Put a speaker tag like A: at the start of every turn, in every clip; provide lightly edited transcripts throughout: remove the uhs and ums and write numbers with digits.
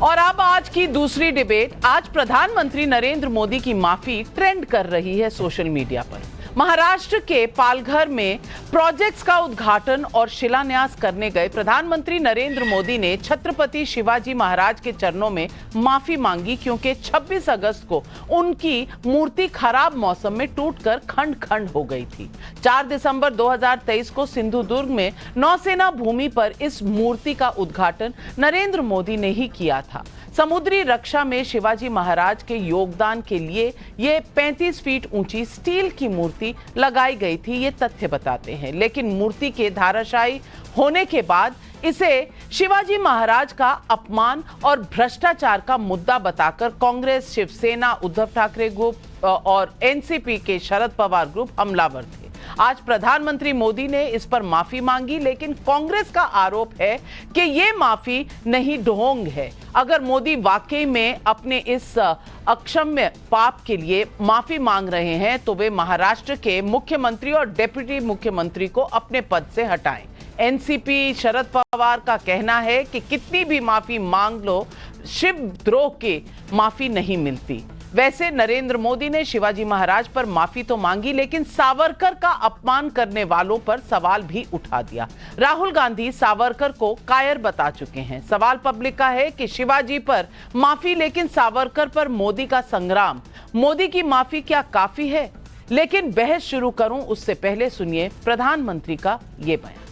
A: और अब आज की दूसरी डिबेट। आज प्रधानमंत्री नरेंद्र मोदी की माफी ट्रेंड कर रही है सोशल मीडिया पर। महाराष्ट्र के पालघर में प्रोजेक्ट्स का उद्घाटन और शिलान्यास करने गए प्रधानमंत्री नरेंद्र मोदी ने छत्रपति शिवाजी महाराज के चरणों में माफी मांगी, क्योंकि 26 अगस्त को उनकी मूर्ति खराब मौसम में टूटकर खंड खंड हो गई थी। 4 दिसंबर 2023 को सिंधुदुर्ग में नौसेना भूमि पर इस मूर्ति का उद्घाटन नरेंद्र मोदी ने ही किया था। समुद्री रक्षा में शिवाजी महाराज के योगदान के लिए ये 35 फीट ऊंची स्टील की मूर्ति लगाई गई थी, ये तथ्य बताते हैं। लेकिन मूर्ति के धराशायी होने के बाद इसे शिवाजी महाराज का अपमान और भ्रष्टाचार का मुद्दा बताकर कांग्रेस, शिवसेना, उद्धव ठाकरे ग्रुप और एनसीपी के शरद पवार ग्रुप हमलावर थे। आज प्रधानमंत्री मोदी ने इस पर माफी मांगी, लेकिन कांग्रेस का आरोप है कि ये माफी नहीं, ढोंग है। अगर मोदी वाकई में अपने इस अक्षम्य पाप के लिए माफी मांग रहे हैं तो वे महाराष्ट्र के मुख्यमंत्री और डिप्टी मुख्यमंत्री को अपने पद से हटाएं। एनसीपी शरद पवार का कहना है कि कितनी भी माफी मांग लो, शिवद्रोह की माफी नहीं मिलती। वैसे नरेंद्र मोदी ने शिवाजी महाराज पर माफी तो मांगी, लेकिन सावरकर का अपमान करने वालों पर सवाल भी उठा दिया। राहुल गांधी सावरकर को कायर बता चुके हैं। सवाल पब्लिक का है कि शिवाजी पर माफी, लेकिन सावरकर पर मोदी का संग्राम। मोदी की माफी क्या काफी है? लेकिन बहस शुरू करूं उससे पहले सुनिए प्रधानमंत्री का ये बयान।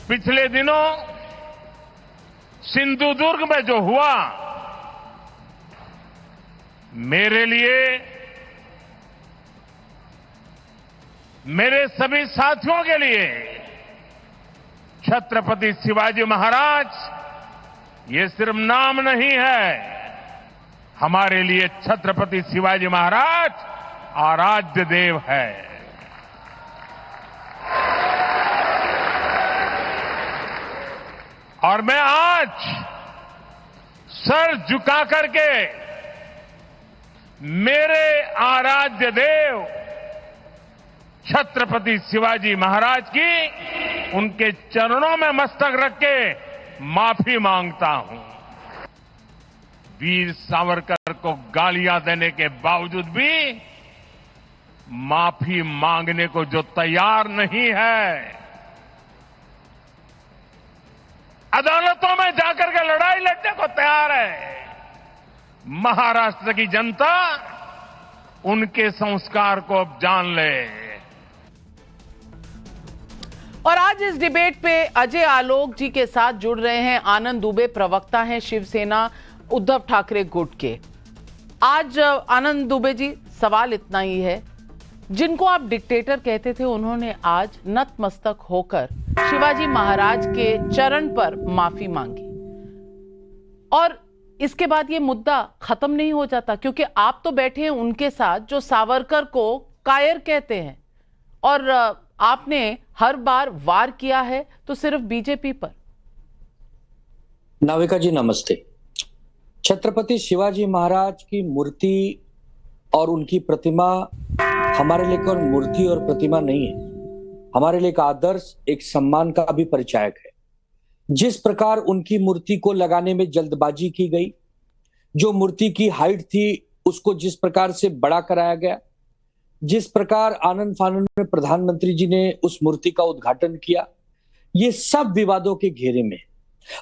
B: पिछले दिनों सिंधुदुर्ग में जो हुआ, मेरे लिए, मेरे सभी साथियों के लिए छत्रपति शिवाजी महाराज ये सिर्फ नाम नहीं है। हमारे लिए छत्रपति शिवाजी महाराज आराध्य देव है। और मैं आज सर झुका करके मेरे आराध्य देव छत्रपति शिवाजी महाराज की उनके चरणों में मस्तक रख के माफी मांगता हूं। वीर सावरकर को गालियां देने के बावजूद भी माफी मांगने को जो तैयार नहीं है, अदालतों में जाकर के लड़ाई लड़ने को तैयार है, महाराष्ट्र की जनता उनके संस्कार को अब जान ले।
A: और आज इस डिबेट पे अजय आलोक जी के साथ जुड़ रहे हैं आनंद दुबे, प्रवक्ता हैं शिवसेना उद्धव ठाकरे गुट के। आज आनंद दुबे जी, सवाल इतना ही है, जिनको आप डिक्टेटर कहते थे उन्होंने आज नतमस्तक होकर शिवाजी महाराज के चरण पर माफी मांगी, और इसके बाद ये मुद्दा खत्म नहीं हो जाता, क्योंकि आप तो बैठे हैं उनके साथ जो सावरकर को कायर कहते हैं, और आपने हर बार वार किया है तो सिर्फ बीजेपी पर।
C: नाविका जी नमस्ते। छत्रपति शिवाजी महाराज की मूर्ति और उनकी प्रतिमा हमारे लिए कोई मूर्ति और प्रतिमा नहीं है, हमारे लिए एक आदर्श, एक सम्मान का भी परिचायक है। जिस प्रकार उनकी मूर्ति को लगाने में जल्दबाजी की गई, जो मूर्ति की हाइट थी उसको जिस प्रकार से बड़ा कराया गया, जिस प्रकार आनंद फानंद में प्रधानमंत्री जी ने उस मूर्ति का उद्घाटन किया, ये सब विवादों के घेरे में।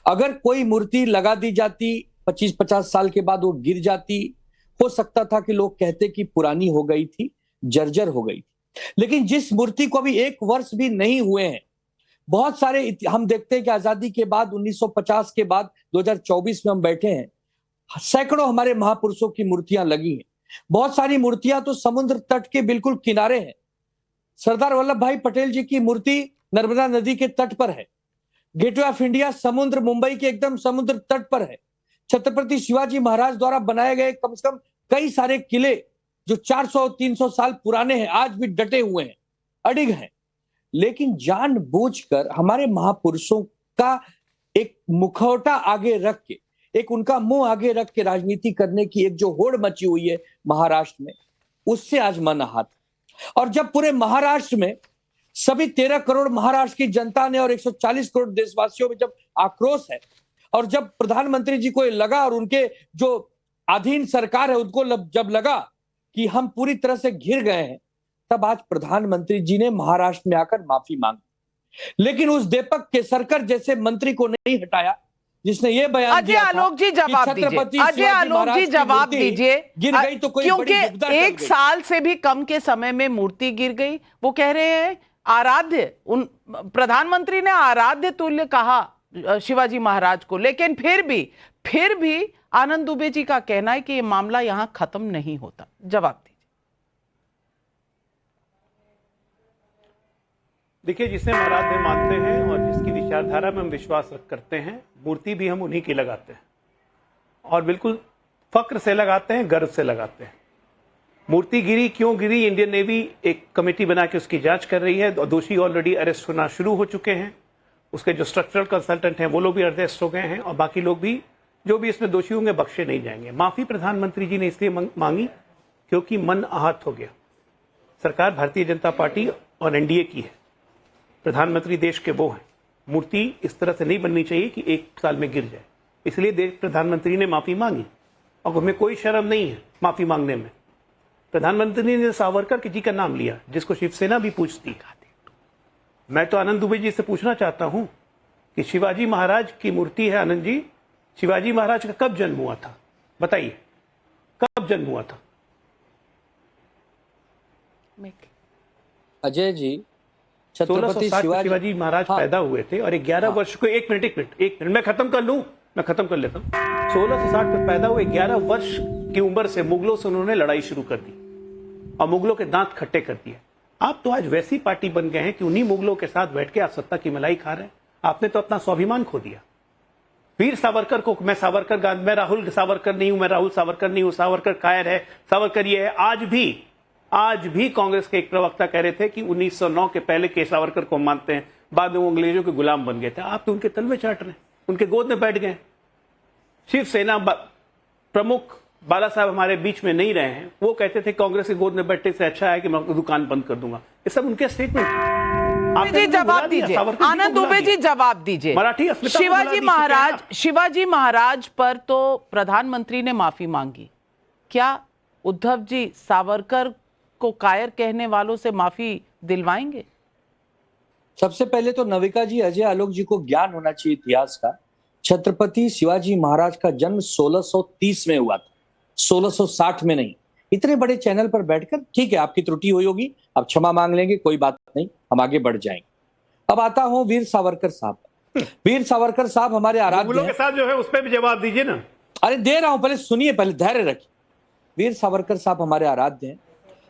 C: अगर कोई मूर्ति लगा दी जाती 25-50 साल के बाद वो गिर जाती, हो सकता था कि लोग कहते कि पुरानी हो गई थी, जर्जर हो गई थी। लेकिन जिस मूर्ति को अभी 1 वर्ष भी नहीं हुए हैं, बहुत सारे हम देखते हैं कि आजादी के बाद 1950 के बाद 2024 में हम बैठे हैं, सैकड़ों हमारे महापुरुषों की मूर्तियां लगी हैं। बहुत सारी मूर्तियां तो समुद्र तट के बिल्कुल किनारे हैं। सरदार वल्लभ भाई पटेल जी की मूर्ति नर्मदा नदी के तट पर है। गेटवे ऑफ इंडिया समुद्र, मुंबई के एकदम समुद्र तट पर है। छत्रपति शिवाजी महाराज द्वारा बनाए गए कम से कम कई सारे किले जो 400-300 साल पुराने हैं, आज भी डटे हुए हैं, अडिग हैं। लेकिन जानबूझकर हमारे महापुरुषों का एक मुखौटा आगे रख के, एक उनका मुंह आगे रख के राजनीति करने की एक जो होड़ मची हुई है महाराष्ट्र में, उससे आज मन आहत। और जब पूरे महाराष्ट्र में सभी 13 करोड़ महाराष्ट्र की जनता ने और 140 करोड़ देशवासियों में जब आक्रोश है, और जब प्रधानमंत्री जी को ये लगा और उनके जो अधीन सरकार है उनको जब लगा कि हम पूरी तरह से घिर गए हैं, तब आज प्रधानमंत्री जी ने महाराष्ट्र में आकर माफी मांगी। लेकिन उस दीपक केसरकर जैसे मंत्री को नहीं हटाया जिसने ये बयान दिया था।
A: अजय आलोक जी जवाब दीजिए, अजय आलोक जी जवाब दीजिए।
C: गिर गई तो कोई
A: क्योंकि
C: बड़ी दुविधा टल
A: एक
C: गई।
A: साल से भी कम के समय में मूर्ति गिर गई। वो कह रहे हैं आराध्य, उन प्रधानमंत्री ने आराध्य तुल्य कहा शिवाजी महाराज को, लेकिन फिर भी आनंद दुबे जी का कहना है कि ये मामला यहां खत्म नहीं होता। जवाब दीजिए।
D: देखिए, जिसे हम आराध्य मानते हैं और जिसकी विचारधारा में हम विश्वास करते हैं, मूर्ति भी हम उन्हीं की लगाते हैं और बिल्कुल फक्र से लगाते हैं, गर्व से लगाते हैं। मूर्ति गिरी, क्यों गिरी, इंडियन नेवी एक कमेटी बना के उसकी जांच कर रही है और दोषी ऑलरेडी अरेस्ट होना शुरू हो चुके हैं। उसके जो स्ट्रक्चरल कंसल्टेंट हैं वो लोग भी अरेस्ट हो गए हैं और बाकी लोग भी जो भी इसमें दोषी होंगे बख्शे नहीं जाएंगे। माफी प्रधानमंत्री जी ने इसलिए मांगी क्योंकि मन आहत हो गया। सरकार भारतीय जनता पार्टी और एनडीए की है, प्रधानमंत्री देश के वो हैं। मूर्ति इस तरह से नहीं बननी चाहिए कि एक साल में गिर जाए, इसलिए देश प्रधानमंत्री ने माफी मांगी और हमें कोई शर्म नहीं है माफी मांगने में। प्रधानमंत्री ने सावरकर जी का नाम लिया जिसको शिवसेना भी पूछती। मैं तो आनंद दुबे जी से पूछना चाहता हूं कि शिवाजी महाराज की मूर्ति है। आनंद जी, शिवाजी महाराज का कब जन्म हुआ था, बताइए कब जन्म हुआ था?
C: अजय जी,
D: 1660 शिवाजी महाराज पैदा हुए थे और 11 वर्ष को एक मिनट मैं खत्म कर लेता हूं। 1660 में पैदा हुए, 11 वर्ष की उम्र से मुगलों से उन्होंने लड़ाई शुरू कर दी और मुगलों के दांत खट्टे कर दिए। आप तो आज वैसी पार्टी बन गए हैं कि उन्हीं मुगलों के साथ बैठ के आप सत्ता की मलाई खा रहे हैं। आपने तो अपना स्वाभिमान खो दिया। वीर सावरकर को मैं राहुल सावरकर नहीं हूं, मैं राहुल सावरकर नहीं हूं, सावरकर कायर है, सावरकर ये है। आज भी कांग्रेस के एक प्रवक्ता कह रहे थे कि 1909 के पहले के सावरकर को मानते हैं, बाद में वो अंग्रेजों के गुलाम बन गए थे। आप तो उनके तलवे चाट रहे हैं, उनके गोद में बैठ गए। शिवसेना प्रमुख बाला साहब हमारे बीच में नहीं रहे हैं, वो कहते थे कांग्रेस के गोद में बैठने से अच्छा है कि मैं दुकान बंद कर दूंगा। ये सब उनके स्टेटमेंट।
A: जवाब दीजिए आनंद दुबे जी, जवाब दीजिए। शिवाजी महाराज पर तो प्रधानमंत्री ने माफी मांगी, क्या उद्धव जी सावरकर को कायर कहने वालों से माफी दिलवाएंगे?
C: सबसे पहले तो नविका जी, अजय आलोक जी को ज्ञान होना चाहिए इतिहास का। छत्रपति शिवाजी महाराज का जन्म 1630 में हुआ था, 1660 में नहीं। इतने बड़े चैनल पर बैठकर, ठीक है आपकी त्रुटि हुई होगी, आप क्षमा मांग लेंगे, कोई बात नहीं, हम आगे बढ़ जाएंगे। अब आता हूं वीर सावरकर साहब। वीर सावरकर साहब हमारे आराध्य
D: के साथ जो है उस पर भी जवाब दीजिए ना।
C: अरे दे रहा हूं, पहले सुनिए, पहले धैर्य रखिए। वीर सावरकर साहब हमारे आराध्य हैं।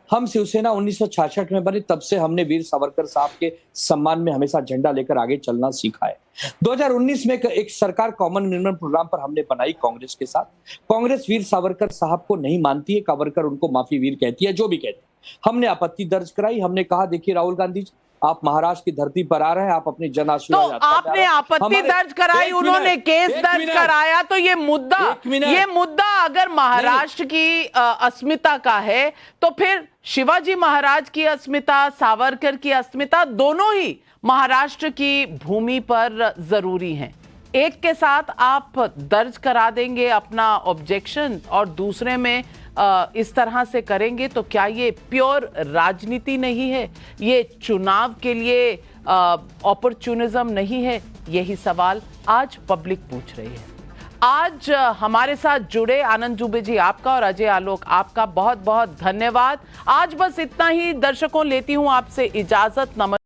C: हम शिवसेना 1966 में बनी, तब से हमने वीर सावरकर साहब के सम्मान में हमेशा झंडा लेकर आगे चलना सीखा है। 2019 में एक सरकार कॉमन मिनिमम प्रोग्राम पर हमने बनाई कांग्रेस के साथ। कांग्रेस वीर सावरकर साहब को नहीं मानती है, सावरकर उनको माफी वीर कहती है, जो भी कहती है। हमने आपत्ति दर्ज कराई, हमने कहा देखिए राहुल गांधी जी, आप महाराष्ट्र की धरती पर आ रहे हैं, आप अपनी जन आशीर्वाद
A: तो आपने आपत्ति दर्ज कराई, उन्होंने केस दर्ज कराया, तो ये मुद्दा अगर महाराष्ट्र की अस्मिता का है तो फिर शिवाजी महाराज की अस्मिता, सावरकर की अस्मिता, दोनों ही महाराष्ट्र की भूमि पर जरूरी हैं। एक के साथ आप दर्ज करा देंगे अपना ऑब्जेक्शन और दूसरे में इस तरह से करेंगे, तो क्या ये प्योर राजनीति नहीं है? ये चुनाव के लिए अपॉर्चुनिज्म नहीं है? यही सवाल आज पब्लिक पूछ रही है। आज हमारे साथ जुड़े आनंद दुबे जी आपका और अजय आलोक आपका बहुत बहुत धन्यवाद। आज बस इतना ही, दर्शकों लेती हूं आपसे इजाजत। नमस्कार।